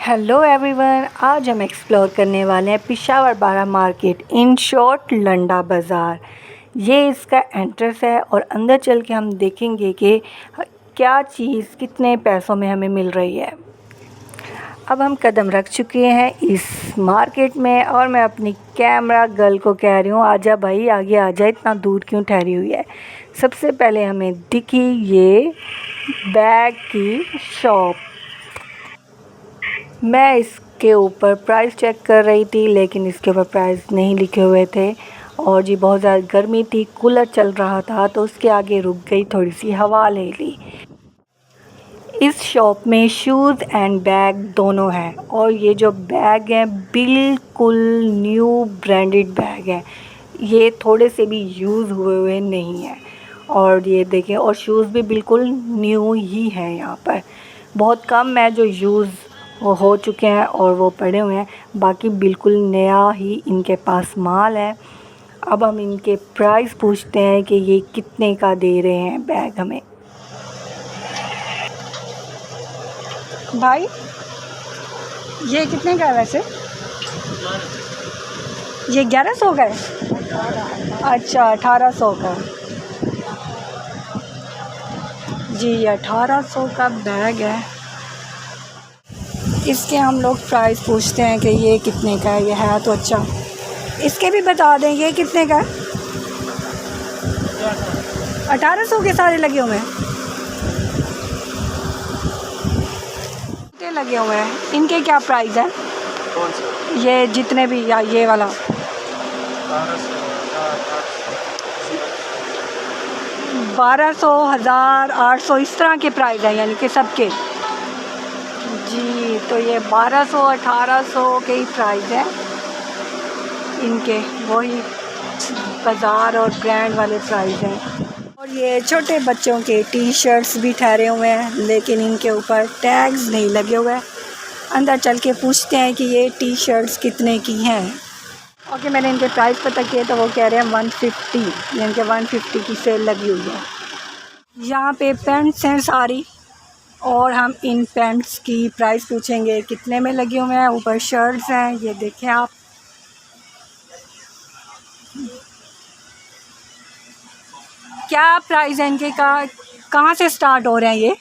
Hello everyone, आज हम explore करने वाले हैं पिशावर बारा मार्केट, इन शॉर्ट लंडा बाज़ार। ये इसका एंट्रेंस है और अंदर चल के हम देखेंगे कि क्या चीज़ कितने पैसों में हमें मिल रही है। अब हम कदम रख चुके हैं इस मार्केट में और मैं अपनी कैमरा गर्ल को कह रही हूँ, आजा भाई आगे आजा, इतना दूर क्यों ठहरी हुई है। सबसे पहले हमें दिखी ये बैग की शॉप। मैं इसके ऊपर प्राइस चेक कर रही थी लेकिन इसके ऊपर प्राइस नहीं लिखे हुए थे और जी बहुत ज़्यादा गर्मी थी, कूलर चल रहा था तो उसके आगे रुक गई, थोड़ी सी हवा ले ली। इस शॉप में शूज़ एंड बैग दोनों हैं और ये जो बैग हैं बिल्कुल न्यू ब्रांडेड बैग हैं, ये थोड़े से भी यूज़ हुए हुए नहीं हैं। और ये देखें, और शूज़ भी बिल्कुल न्यू ही हैं। यहाँ पर बहुत कम है जो यूज़ हो चुके हैं और वो पड़े हुए हैं, बाकी बिल्कुल नया ही इनके पास माल है। अब हम इनके प्राइस पूछते हैं कि ये कितने का दे रहे हैं बैग हमें। भाई ये कितने का है वैसे? ये 1100 का है? अच्छा 1800 का जी, ये 1800 का बैग है। इसके हम लोग प्राइस पूछते हैं कि ये कितने का है। ये है तो अच्छा, इसके भी बता दें ये कितने का है। 1800 के सारे लगे हुए हैं, लगे हुए हैं। इनके क्या प्राइस है? ये जितने भी, या ये वाला 1200, 1000, 800 इस तरह के प्राइस है, यानी कि सबके जी। तो ये 1200, 1800 के ही प्राइस है इनके, वही बाज़ार और ब्रांड वाले प्राइस हैं। और ये छोटे बच्चों के टी शर्ट्स भी ठहरे हुए हैं लेकिन इनके ऊपर टैग्स नहीं लगे हुए हैं। अंदर चल के पूछते हैं कि ये टी शर्ट्स कितने की हैं। ओके, मैंने इनके प्राइस पता किए तो वो कह रहे हैं 150, यानी कि 150 की सेल लगी हुई है। यहाँ पे पैंट्स हैं सारी और हम इन पैंट्स की प्राइस पूछेंगे कितने में लगे हुए हैं। ऊपर शर्ट्स हैं, ये देखें आप। क्या प्राइस है इनके का? कहाँ से स्टार्ट हो रहे हैं ये?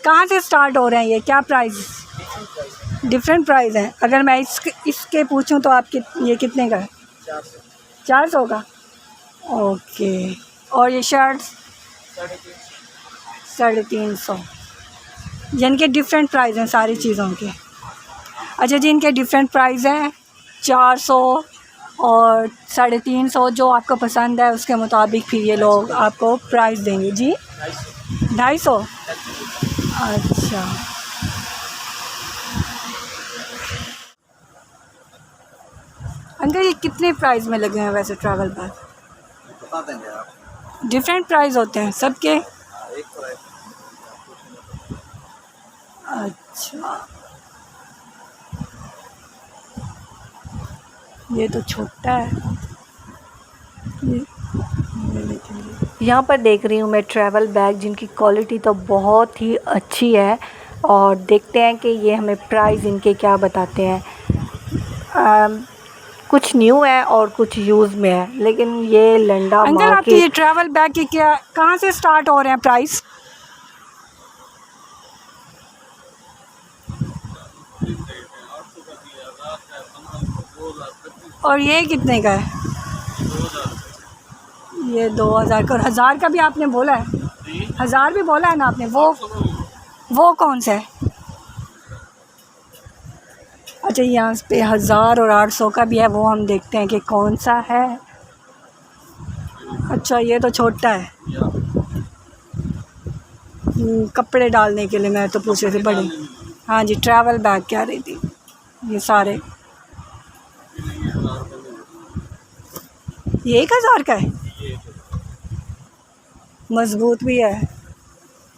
कहाँ से स्टार्ट हो रहे हैं ये? क्या प्राइस? डिफरेंट प्राइस हैं। अगर मैं इसके पूछूं तो आपके ये कितने का है? 400 का। ओके, और ये शर्ट्स 350, यानी कि डिफरेंट प्राइस हैं सारी चीज़ों के। अच्छा जी, इनके डिफरेंट प्राइस हैं 400 और 350। जो आपको पसंद है उसके मुताबिक फिर ये लोग आपको प्राइस देंगे जी। 250। अच्छा, अंकल ये कितने प्राइस में लगे हैं वैसे ट्रैवल बैग? बता देंगे आप। डिफरेंट प्राइस होते हैं सबके? एक तो है। अच्छा, ये तो छोटा है। यहाँ पर देख रही हूँ मैं ट्रैवल बैग जिनकी क्वालिटी तो बहुत ही अच्छी है और देखते हैं कि ये हमें प्राइस इनके क्या बताते हैं। कुछ न्यू है और कुछ यूज़ में है, लेकिन ये लंडा अंकल मार्केट। आपके ये ट्रैवल बैग के क्या, कहाँ से स्टार्ट हो रहे हैं प्राइस? और ये कितने का है? ये 2000 का। और 1000 का भी आपने बोला है? 1000 भी बोला है ना आपने? वो कौन सा है? अच्छा, यहाँ पे 1000 और 800 का भी है, वो हम देखते हैं कि कौन सा है। अच्छा, ये तो छोटा है। कपड़े डालने के लिए मैं तो पूछ रही थी बड़े। हाँ जी, ट्रैवल बैग कह रही थी। ये सारे ये 1000 का है। मजबूत भी है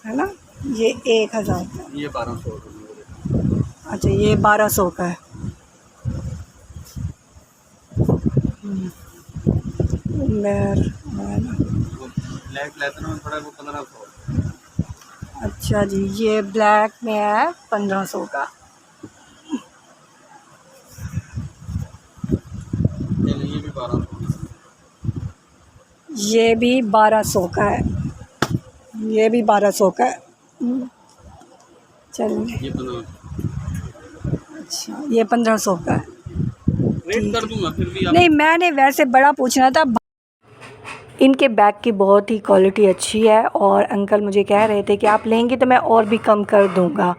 ना? ये 1000 का। ये 1200। अच्छा, ये 1200 का है। ब्लैक प्लेटिनम थोड़ा वो 1500। अच्छा जी, ये ब्लैक में है 1500 का। चलिए ये भी 1200। ये भी 1200 का है, ये भी 1200 का है। चलिए, ये 1500। अच्छा ये 1500 का है। रेट कर दूंगा फिर भी आप। नहीं, मैंने वैसे बड़ा पूछना था। इनके बैग की बहुत ही क्वालिटी अच्छी है और अंकल मुझे कह रहे थे कि आप लेंगे तो मैं और भी कम कर दूंगा।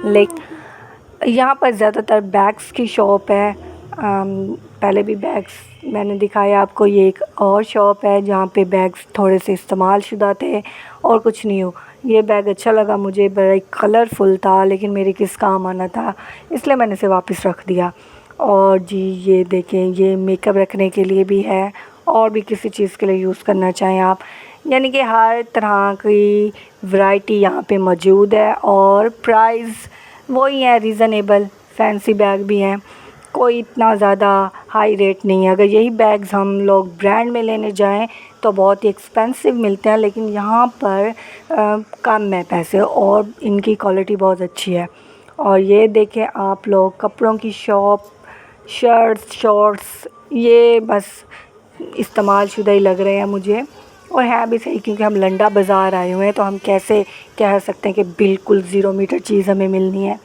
लेकिन यहाँ पर ज़्यादातर बैग्स की शॉप है। पहले भी बैग्स मैंने दिखाया आपको। ये एक और शॉप है जहाँ पे बैग्स थोड़े से इस्तेमाल शुदा थे और कुछ न्यू। ये बैग अच्छा लगा मुझे, बड़ा ही कलरफुल था लेकिन मेरे किस काम आना था, इसलिए मैंने इसे वापस रख दिया। और जी ये देखें, ये मेकअप रखने के लिए भी है और भी किसी चीज़ के लिए यूज़ करना चाहें आप, यानी कि हर तरह की वैरायटी यहाँ पे मौजूद है। और प्राइस वही है, रीज़नेबल। फैंसी बैग भी हैं, कोई इतना ज़्यादा हाई रेट नहीं है। अगर यही बैग्स हम लोग ब्रांड में लेने जाएं तो बहुत ही एक्सपेंसिव मिलते हैं, लेकिन यहाँ पर कम है पैसे और इनकी क्वालिटी बहुत अच्छी है। और ये देखें आप लोग, कपड़ों की शॉप, शर्ट्स, शॉर्ट्स, ये बस इस्तेमाल शुदा ही लग रहे हैं मुझे। और है भी सही, क्योंकि हम लंडा बाज़ार आए हुए हैं तो हम कैसे कह सकते हैं कि बिल्कुल ज़ीरो मीटर चीज़ हमें मिलनी है।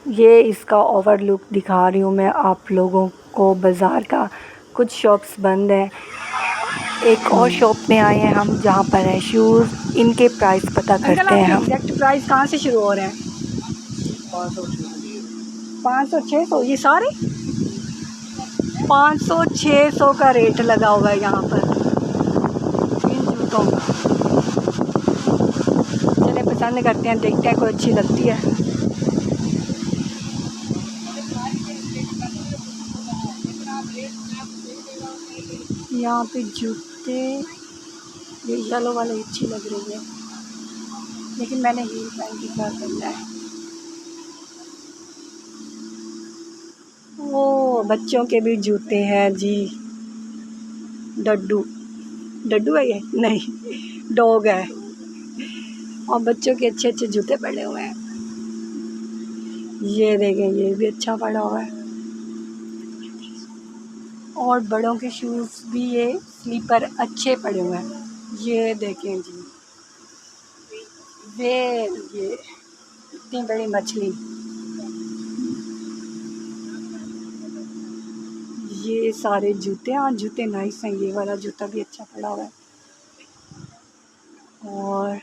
ये इसका ओवरलुक दिखा रही हूँ मैं आप लोगों को बाज़ार का। कुछ शॉप्स बंद हैं, एक और शॉप में आए हैं हम जहाँ पर है शूज़। इनके प्राइस पता अंकल करते हैं आपके हम। एग्जैक्ट प्राइस कहाँ से शुरू हो रहे हैं? 500 600 ये सारे 500 600 का रेट लगा हुआ है यहाँ पर इन जूतों का। चले पसंद करते हैं, देखते हैं कोई अच्छी लगती है। यहाँ पे जूते, ये येलो वाली अच्छी लग रही है, लेकिन मैंने हील पहन के क्या करना है। वो बच्चों के भी जूते हैं जी। डड्डू, डड्डू है ये? नहीं, डॉग है। और बच्चों के अच्छे अच्छे जूते पड़े हुए हैं। ये देखें, ये भी अच्छा पड़ा हुआ है। और बड़ों के शूज़ भी, ये स्लीपर अच्छे पड़े हुए हैं। ये देखें जी, ये इतनी बड़ी मछली। ये सारे जूते, हाँ जूते नाइस हैं। ये वाला जूता भी अच्छा पड़ा हुआ है। और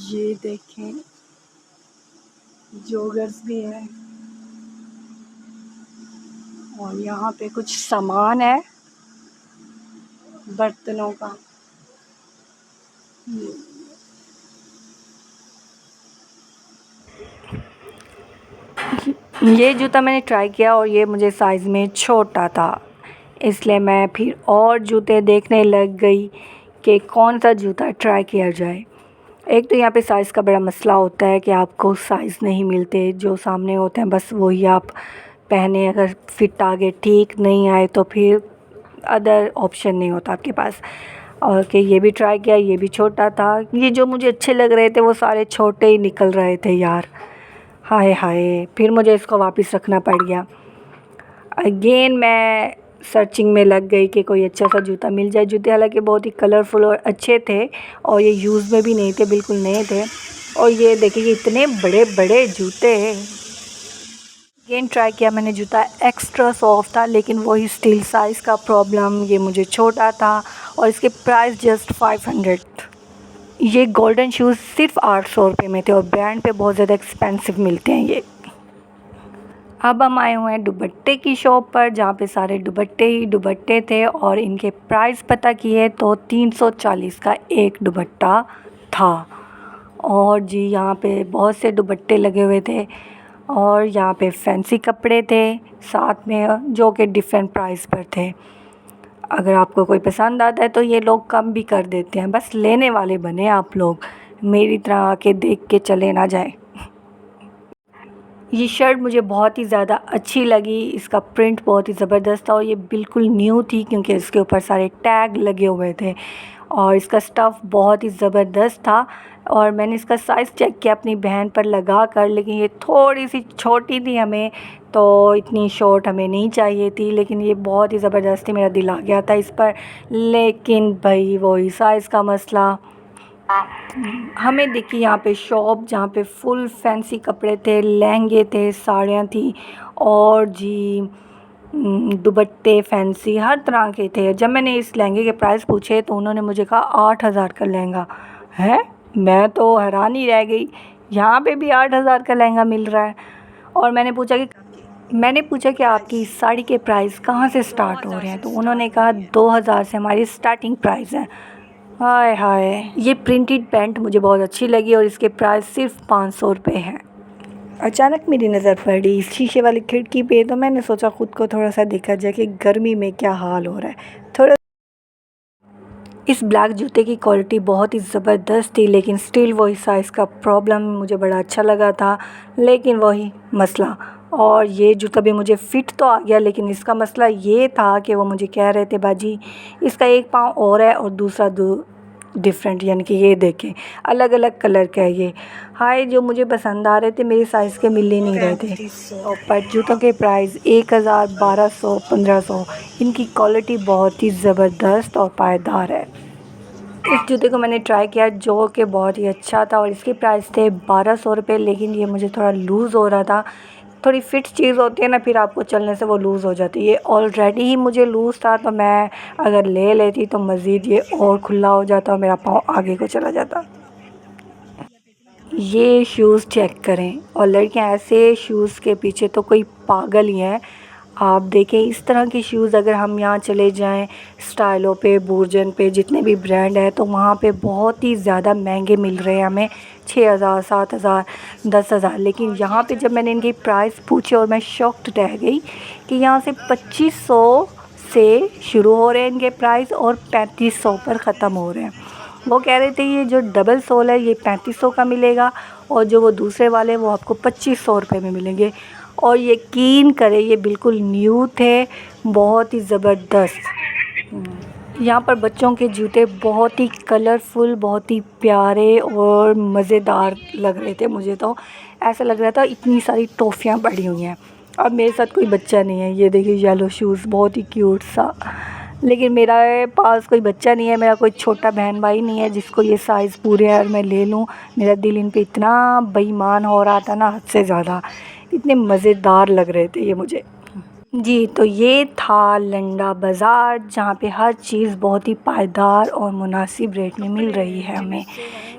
ये देखें, जॉगर्स भी है। और यहाँ पे कुछ सामान है बर्तनों का। ये जूता मैंने ट्राई किया और ये मुझे साइज़ में छोटा था, इसलिए मैं फिर और जूते देखने लग गई कि कौन सा जूता ट्राई किया जाए। एक तो यहाँ पे साइज़ का बड़ा मसला होता है कि आपको साइज़ नहीं मिलते, जो सामने होते हैं बस वही आप पहने। अगर फिट आगे ठीक नहीं आए तो फिर अदर ऑप्शन नहीं होता आपके पास। और कि ये भी ट्राई किया, ये भी छोटा था। ये जो मुझे अच्छे लग रहे थे वो सारे छोटे ही निकल रहे थे यार। हाय हाय, फिर मुझे इसको वापस रखना पड़ गया। अगेन मैं सर्चिंग में लग गई कि कोई अच्छा सा जूता मिल जाए। जूते हालांकि बहुत ही कलरफुल और अच्छे थे और ये यूज़ में भी नहीं थे, बिल्कुल नए थे। और ये देखिए इतने बड़े बड़े जूते। अगेन ट्राई किया मैंने जूता, एक्स्ट्रा सॉफ्ट था, लेकिन वही स्टिल साइज़ का प्रॉब्लम, ये मुझे छोटा था और इसके प्राइस जस्ट 500। ये गोल्डन शूज़ सिर्फ 800 रुपये में थे और ब्रांड पे बहुत ज़्यादा एक्सपेंसिव मिलते हैं ये। अब हम आए हुए हैं दुपट्टे की शॉप पर, जहाँ पे सारे दुपट्टे ही दुपट्टे थे और इनके प्राइस पता किए तो 340 का एक दुपट्टा था। और जी यहाँ पे बहुत से दुपट्टे लगे हुए थे और यहाँ पे फैंसी कपड़े थे साथ में, जो कि डिफरेंट प्राइस पर थे। अगर आपको कोई पसंद आता है तो ये लोग कम भी कर देते हैं, बस लेने वाले बने आप लोग, मेरी तरह आके देख के चले ना जाए। ये शर्ट मुझे बहुत ही ज़्यादा अच्छी लगी, इसका प्रिंट बहुत ही ज़बरदस्त था और ये बिल्कुल न्यू थी क्योंकि इसके ऊपर सारे टैग लगे हुए थे। और इसका स्टफ़ बहुत ही ज़बरदस्त था। और मैंने इसका साइज़ चेक किया अपनी बहन पर लगा कर, लेकिन ये थोड़ी सी छोटी थी हमें, तो इतनी शॉर्ट हमें नहीं चाहिए थी। लेकिन ये बहुत ही ज़बरदस्त थी, मेरा दिल आ गया था इस पर। लेकिन भाई वही साइज़ का मसला। हमें देखी यहाँ पे शॉप जहाँ पे फुल फैंसी कपड़े थे, लहंगे थे, साड़ियाँ थी और जी दुपट्टे फैंसी हर तरह के थे। जब मैंने इस लहंगे के प्राइस पूछे तो उन्होंने मुझे कहा 8,000 का लहंगा है। मैं तो हैरान ही रह गई, यहाँ पे भी 8,000 का लहंगा मिल रहा है। और मैंने पूछा कि आपकी इस साड़ी के प्राइस कहाँ से स्टार्ट हो रहे हैं, तो उन्होंने कहा 2,000 से हमारी स्टार्टिंग प्राइस है। हाय हाय, ये प्रिंटेड पैंट मुझे बहुत अच्छी लगी और इसके प्राइस सिर्फ 500 रुपये हैं। अचानक मेरी नज़र पड़ी इस शीशे वाली खिड़की पे, तो मैंने सोचा ख़ुद को थोड़ा सा देखा जाए कि गर्मी में क्या हाल हो रहा है। थोड़ा इस ब्लैक जूते की क्वालिटी बहुत ही ज़बरदस्त थी, लेकिन स्टिल वही साइज़ का प्रॉब्लम मुझे बड़ा अच्छा लगा था, लेकिन वही मसला। और ये जूता भी मुझे फ़िट तो आ गया, लेकिन इसका मसला ये था कि वो मुझे कह रहे थे बाजी इसका एक पाँव और है और दूसरा डिफरेंट, यानी कि ये देखें अलग अलग कलर का है ये। हाय, जो मुझे पसंद आ रहे थे मेरे साइज़ के मिल ही नहीं रहे थे। और पर जूतों के प्राइस 1,000, 1,200, 1,500। इनकी क्वालिटी बहुत ही ज़बरदस्त और पायदार है। इस जूते को मैंने ट्राई किया जो कि बहुत ही अच्छा था और इसके प्राइस थे 1,200 रुपये, लेकिन ये मुझे थोड़ा लूज़ हो रहा था। थोड़ी फ़िट चीज़ होती है ना, फिर आपको चलने से वो लूज़ हो जाती है। ये ऑलरेडी ही मुझे लूज़ था, तो मैं अगर ले लेती तो मज़ीद ये और खुला हो जाता और मेरा पाँव आगे को चला जाता। ये शूज़ चेक करें, और लड़कियां ऐसे शूज़ के पीछे तो कोई पागल ही है। आप देखें इस तरह के शूज़ अगर हम यहाँ चले जाएं स्टाइलों पे, बूर्जन पे, जितने भी ब्रांड है, तो वहाँ पे बहुत ही ज़्यादा महंगे मिल रहे हैं हमें, 6,000, 7,000, 10,000। लेकिन यहाँ पे जब मैंने इनके प्राइस पूछे और मैं शॉक्ड रह गई कि यहाँ से 2,500 से शुरू हो रहे हैं इनके प्राइस और 3,500 पर ख़त्म हो रहे हैं। वो कह रहे थे ये जो डबल सोल है ये 3,500 का मिलेगा और जो वो दूसरे वाले वो आपको 2,500 रुपये में मिलेंगे। और यकीन करें ये बिल्कुल न्यू थे, बहुत ही ज़बरदस्त। यहाँ पर बच्चों के जूते बहुत ही कलरफुल, बहुत ही प्यारे और मज़ेदार लग रहे थे। मुझे तो ऐसा लग रहा था इतनी सारी टॉफ़ियाँ पड़ी हुई हैं। अब मेरे साथ कोई बच्चा नहीं है, ये देखिए येलो शूज़ बहुत ही क्यूट सा, लेकिन मेरे पास कोई बच्चा नहीं है, मेरा कोई छोटा बहन भाई नहीं है जिसको ये साइज़ पूरे है और मैं ले लूँ। मेरा दिल इन पे इतना बेईमान हो रहा था ना, हद से ज़्यादा। इतने मज़ेदार लग रहे थे ये मुझे। जी, तो ये था लंडा बाज़ार, जहाँ पे हर चीज़ बहुत ही पायदार और मुनासिब रेट में मिल रही है हमें।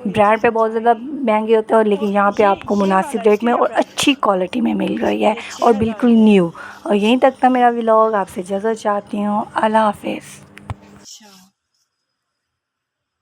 ब्रांड पे बहुत ज़्यादा महंगे होते हैं, लेकिन यहाँ पे आपको मुनासिब रेट में और अच्छी क्वालिटी में मिल रही है और बिल्कुल न्यू। और यहीं तक था मेरा व्लॉग। आपसे इजाज़त चाहती हूँ। अल्लाह हाफ़िज़।